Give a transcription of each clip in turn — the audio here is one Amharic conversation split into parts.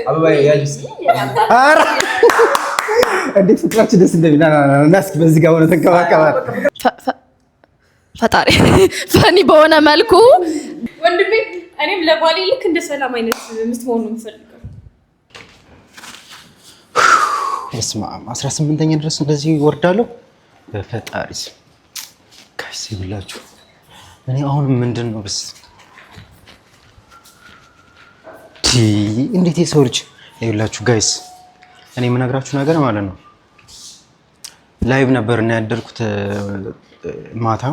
አበባዬ ያጅስ አረ እንዴት ፍቅራችን ደስ እንደሚል እና እስኪ በዚህ ጋር ሆነ ተንከባከባል ፈጣሪ ፈኒ በሆነ መልኩ ወንድሜ እኔም ለባሌ ልክ እንደ ሰላም አይነት ምትሆኑ የምፈልገው እስማ 18ኛ ድረስ እንደዚህ ይወርዳለሁ በፈጣሪ ካይስ ይብላችሁ እኔ አሁን ምንድነው በስ እንዴት የሰው ልጅ ይብላችሁ ጋይስ እኔ የምነግራችሁ ነገር ማለት ነው ላይቭ ነበር እና ያደርኩት ማታ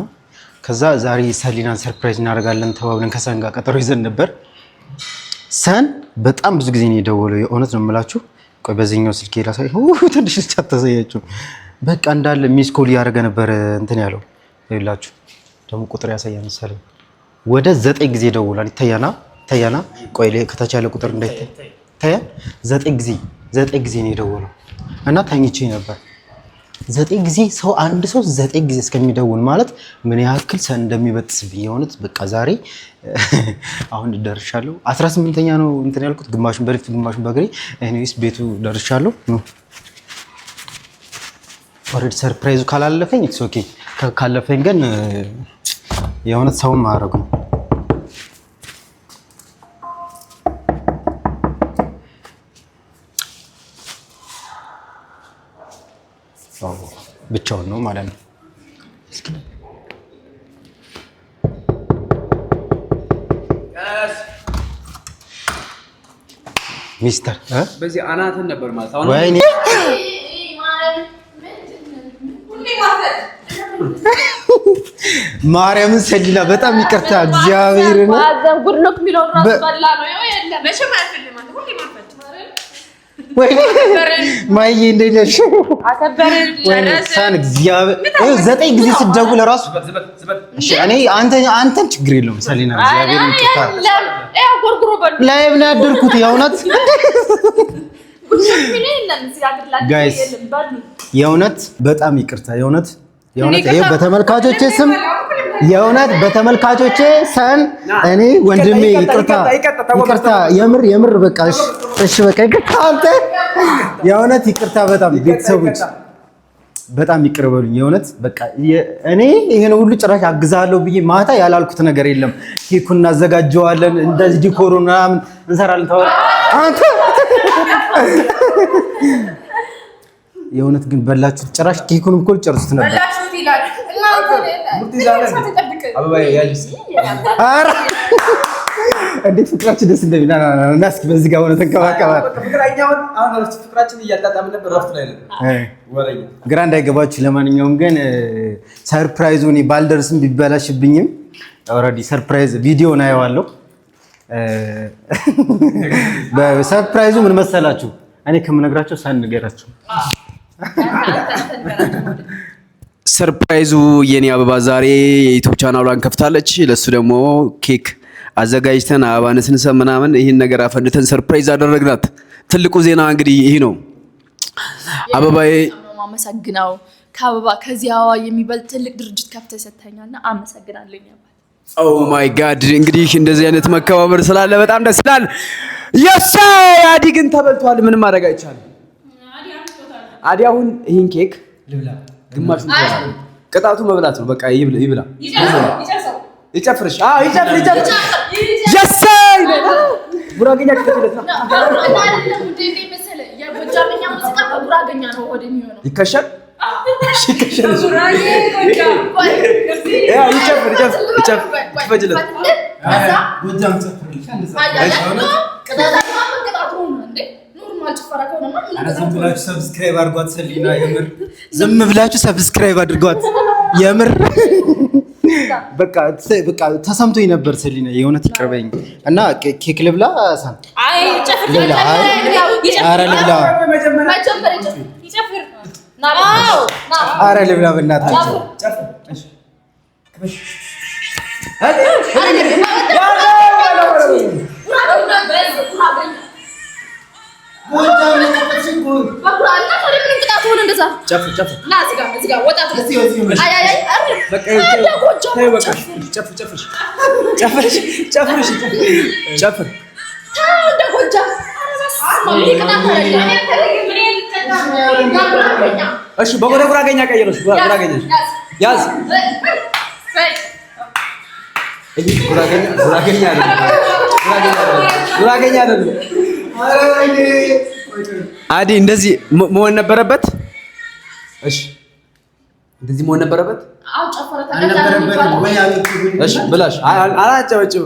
ከዛ ዛሬ ሰሊናን ሰርፕራይዝ እናደርጋለን ተባብለን ከሰን ጋር ቀጠሮ ይዘን ነበር ሰን በጣም ብዙ ጊዜ ነው የደወለው የእውነት ነው የምላችሁ ቆይ በዚህኛው ስልክ ላሳይ ትንሽ ቻት ተሰያችሁ በቃ እንዳለ ሚስ ኮል ያደረገ ነበር እንትን ያለው ይላችሁ ደግሞ ቁጥር ያሳያል መሰለኝ ወደ 9 ጊዜ ደውሏል ይታያና ቆይ ከተቻለ ቁጥር እንዳይታይ ታያ 9 ጊዜ ነው የደወለው እና ታኝቼ ነበር 9 ጊዜ ሰው አንድ ሰው 9 ጊዜ እስከሚደውል ማለት ምን ያክል ሰን እንደሚበጥስብኝ የሆነት በቃ ዛሬ አሁን ደርሻለሁ 18ኛ ነው እንትን ያልኩት ግማሹን በሊፍት ግማሹን በእግሬ ኤኒዌይስ ቤቱ ደርሻለሁ ኦሬዲ ሰርፕራይዙ ካላለፈኝ ኢትስ ኦኬ ካለፈኝ ግን የሆነት ሰው ማረጉ ብቻውን ነው ማለት ነው ሚስተር በዚህ አናተን ነበር ማለት አሁን ወይኔ ማርያምን ሰሊና በጣም ይቅርታ እግዚአብሔርን አዘን ጉድሎክ ሚለው ራስ ባላ ነው ያለ መቼም አይፈልም ማለት ሁሌ ማፈት ወይኔ ማዬ እንዴት ነሽ አከበረን ሰን እግዚአብሔር 9 ጊዜ ሲደውል ራሱ እሺ እኔ አንተን ችግር የለውም ሰሊና እግዚአብሔርን ይቅርታ ያው ጎርጎሮ በል ላይቭ ነው ያደርኩት የእውነት ጋይስ የእውነት በጣም ይቅርታ የእውነት ይሄ በተመልካቾቼ ስም የእውነት በተመልካቾቼ ሰን እኔ ወንድሜ ይቅርታ የምር በቃ እሺ በቃ ይቅርታ አንተ የእውነት ይቅርታ በጣም ቤተሰቦች በጣም ይቅር በሉኝ የእውነት በቃ እኔ ይሄን ሁሉ ጭራሽ አግዛለሁ ብዬ ማታ ያላልኩት ነገር የለም ኬኩን እናዘጋጀዋለን እንደዚህ ዲኮሩን ምናምን እንሰራለን ተባለ አንተ የእውነት ግን በላችሁ ጭራሽ ኬኩንም እኮ ጨርሱት ነበር በላችሁት ይላል አበባዬ ያጅስ አረ እንዴት ፍቅራችን ደስ እንደሚል እና እስኪ በዚህ ጋር ሆነ ተንከባከባል ፍቅራኛውን አሁን ፍቅራችን እያጣጣምን ነበር ረፍት ላይ ነው ወሬኛ ግራ እንዳይገባችሁ ለማንኛውም ግን ሰርፕራይዙ እኔ ባልደርስም ቢበላሽብኝም ኦሬዲ ሰርፕራይዝ ቪዲዮ ነው ያዋለው በሰርፕራይዙ ምን መሰላችሁ እኔ ከምነግራችሁ ሳንገራችሁ ሰርፕራይዙ የኔ አበባ ዛሬ የዩቲዩብ ቻናሏን ከፍታለች ለሱ ደግሞ ኬክ አዘጋጅተን አበባን ስንሰም ምናምን ይሄን ነገር አፈንድተን ሰርፕራይዝ አደረግናት ትልቁ ዜና እንግዲህ ይሄ ነው አበባዬ አመሰግናው ከአበባ ከዚህ አበባ የሚበልጥ ትልቅ ድርጅት ከፍተህ ሰጥተኛልና አመሰግናለሁ ኦ ማይ ጋድ እንግዲህ እንደዚህ አይነት መከባበር ስላለ በጣም ደስ ይላል የሳ አዲ ግን ተበልቷል ምንም ማድረግ አይቻልም አዲ አሁን ይሄን ኬክ ልብላ ግማሹን ቅጣቱ መብላት ነው በቃ ይብላ ይጨፍርሽ ይጨፍር የሳ ጉራገኛ ከተለታ የጎጃምኛ ሙዚቃ በጉራገኛ ነው ወደሚሆነው ይከሸል ሰብስክራይብ አድርጓት ሰሊና የምር ዝም ብላችሁ ሰብስክራይብ አድርጓት የምር በቃ ተሰምቶኝ ነበር ሰሊና የእውነት ይቅርበኝ እና ኬክ ልብላ ሳን አይ ጨፍር ኧረ ልብላ ኧረ ልብላ በእናታችሁ እሺ በወደ ጉራገኛ ቀይረሽ ጉራገኛ ያዝ ጉራገኛ አይደለም አዲ እንደዚህ መሆን ነበረበት እሺ እንደዚህ መሆን ነበረበት እሺ ብላሽ አላጨበጭም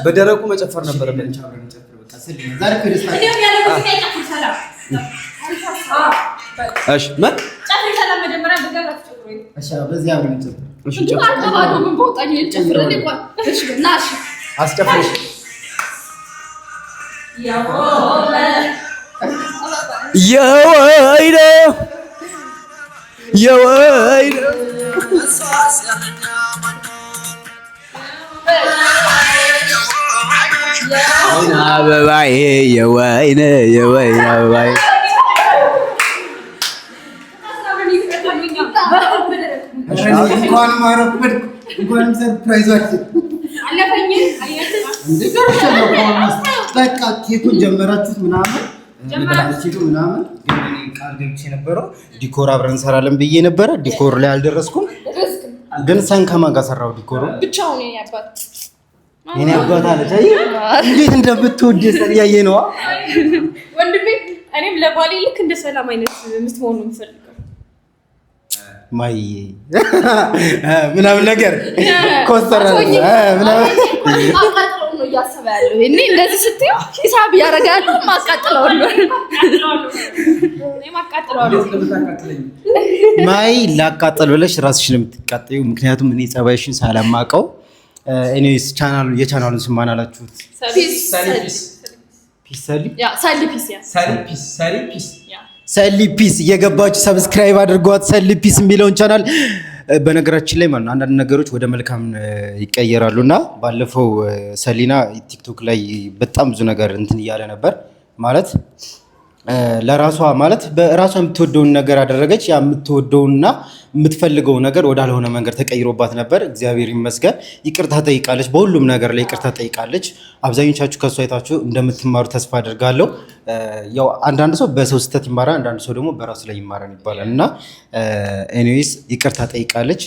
በደረቁ መጨፈር ነበረበት እሺ ምን አስጨፍርሽ የወይኔ አበባዬ የወይኔ አበባዬ እንኳንም አረፈድኩ እንኳንም ሰርፕራይዛችሁ በቃ ኬኩን ጀመራችሁት ምናምን ምናምን ቃል ገብቼ ነበረው ዲኮር አብረን እንሰራለን ብዬ ነበረ። ዲኮር ላይ አልደረስኩም፣ ግን ሰን ከማን ጋር ሰራው ዲኮሩ ብቻውን የኔ አባት አለች። አይ እንዴት እንደምትወድ ያየ ነው ወንድሜ። እኔም ለባሌ ልክ እንደ ሰላም አይነት ምትሆኑ ነው የምፈልገው። ማይ ምናምን ነገር ኮስተራ ምናምን ማቃጠለው ነው እያሰበ ያለው። እኔ እንደዚህ ስትይው ሂሳብ ያረጋል። ማቃጠለው ነው ማይ ላቃጠል ብለሽ ራስሽን የምትቃጠዩ። ምክንያቱም እኔ ጸባይሽን ሳላማቀው ኤኒዌይስ የቻናሉን ስም ማን አላችሁት? ሰሊ ፒስ እየገባችሁ ሰብስክራይብ አድርጓት። ሰሊ ፒስ የሚለውን ቻናል በነገራችን ላይ ማለት አንዳንድ ነገሮች ወደ መልካም ይቀየራሉና ባለፈው ሰሊና ቲክቶክ ላይ በጣም ብዙ ነገር እንትን እያለ ነበር ማለት ለራሷ ማለት በራሷ የምትወደውን ነገር አደረገች። ያ የምትወደውና የምትፈልገው ነገር ወዳልሆነ መንገድ ተቀይሮባት ነበር። እግዚአብሔር ይመስገን ይቅርታ ጠይቃለች። በሁሉም ነገር ላይ ይቅርታ ጠይቃለች። አብዛኞቻችሁ ከሷ አይታችሁ እንደምትማሩ ተስፋ አድርጋለሁ። ያው አንዳንድ ሰው በሰው ስህተት ይማራል፣ አንዳንድ ሰው ደግሞ በራሱ ላይ ይማራል ይባላል እና ኤኒዌይስ ይቅርታ ጠይቃለች።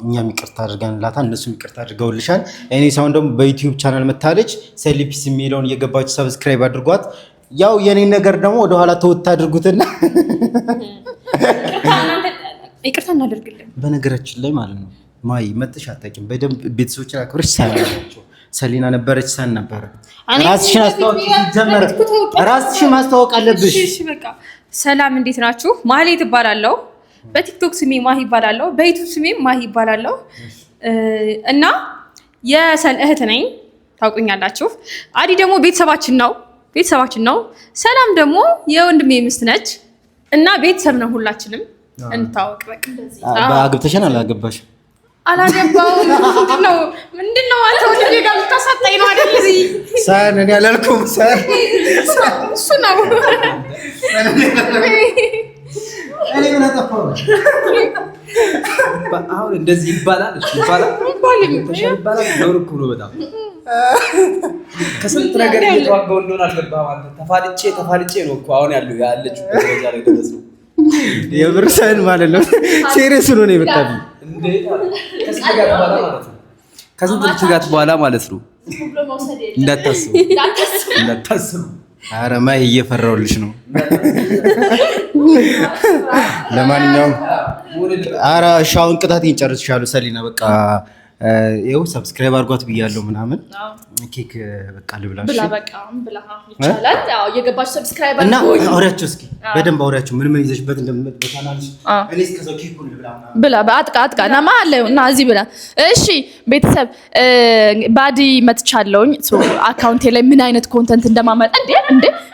እኛም ይቅርታ አድርገንላታል፣ እነሱም ይቅርታ አድርገውልሻል። ኤኒዌይስ አሁን ደግሞ በዩቲዩብ ቻናል መታለች። ሰሊ ፒስ የሚለውን እየገባችሁ ሰብስክራይብ አድርጓት። ያው የኔ ነገር ደግሞ ወደ ኋላ ተወት አድርጉትና ይቅርታ እናደርግልን። በነገራችን ላይ ማለት ነው ማይ መጥሽ አታውቂም። በደንብ ቤተሰቦችን አክብረሽ ሳላቸው ሰሊና ነበረች ሳን ነበረ። ራስሽን አስተዋውቂ። ጀመረ ራስሽን ማስተዋወቅ አለብሽ። እሺ በቃ ሰላም፣ እንዴት ናችሁ? ማህሌት እባላለሁ። በቲክቶክ ስሜ ማሂ እባላለሁ። በዩቲዩብ ስሜ ማሂ እባላለሁ እና የሰል እህት ነኝ። ታውቁኛላችሁ። አዲ ደግሞ ቤተሰባችን ነው። ሰላም ደግሞ የወንድሜ ሚስት ነች እና ቤተሰብ ነው። ሁላችንም እንታወቅ። በቃ አግብተሻል? አላገባሽም? አላገባውም። ምንድነው አንተ ወንድሜ ጋር ልታሳጣኝ ነው አይደል? እዚህ ሳን እኔ አላልኩም። ሳን እሱ ነው። እኔ ምን አጠፋሁ? አሁን እንደዚህ ይባላል ነው እኮ ነው በጣም ከስንት ነገር እየተዋጋው እንደሆነ አልገባህም አንተ። ተፋልጬ ነው እኮ አሁን ያለችው ደረጃ ላይ ደረሰው። የብርሰን ማለት ነው ሲሪየስ ነው ነው የመጣብኝ እንዴ ከስንት ትጋት በኋላ ማለት ነው። እንዳታስቡ። ኧረ ማይ እየፈራሁልሽ ነው። ለማንኛውም ኧረ እሺ አሁን ቅጣቴን ጨርሻለሁ። ሰሊና በቃ ይኸው ሰብስክራይብ አድርጓት ብያለሁ ምናምን ኬክ በቃ ልብላሽ ብላ በቃ ብላ ይቻላል። አዎ እየገባችሁ ሰብስክራይብ አድርጉ እና አውሪያቸው እስኪ በደንብ አውሪያቸው ምን ይዘሽበት እንደምትበታናልሽ። እኔ እስከዛው ኬኩን ልብላ በአጥቃ እና ማለ እና እዚህ ብላ። እሺ ቤተሰብ ባዲ መጥቻለሁኝ። አካውንቴ ላይ ምን አይነት ኮንተንት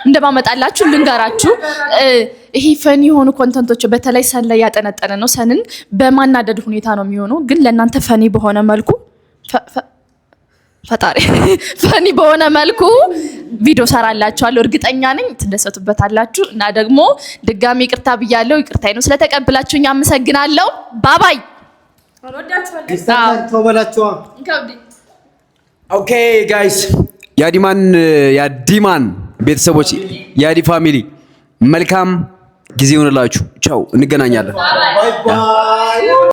እንደማመጣላችሁ ልንገራችሁ። ይሄ ፈኒ የሆኑ ኮንተንቶች በተለይ ሰን ላይ ያጠነጠነ ነው። ሰንን በማናደድ ሁኔታ ነው የሚሆነው፣ ግን ለእናንተ ፈኒ በሆነ መልኩ ፈኒ በሆነ መልኩ ቪዲዮ ሰራላችኋለሁ። እርግጠኛ ነኝ ትደሰቱበታላችሁ። እና ደግሞ ድጋሚ ይቅርታ ብያለሁ። ይቅርታዬ ነው ስለተቀበላችሁኝ አመሰግናለሁ። ባባይ ተወበላችኋ። ኦኬ ጋይስ ያዲማን ቤተሰቦች የአዲ ፋሚሊ መልካም ጊዜ ይሆንላችሁ። ቻው፣ እንገናኛለን።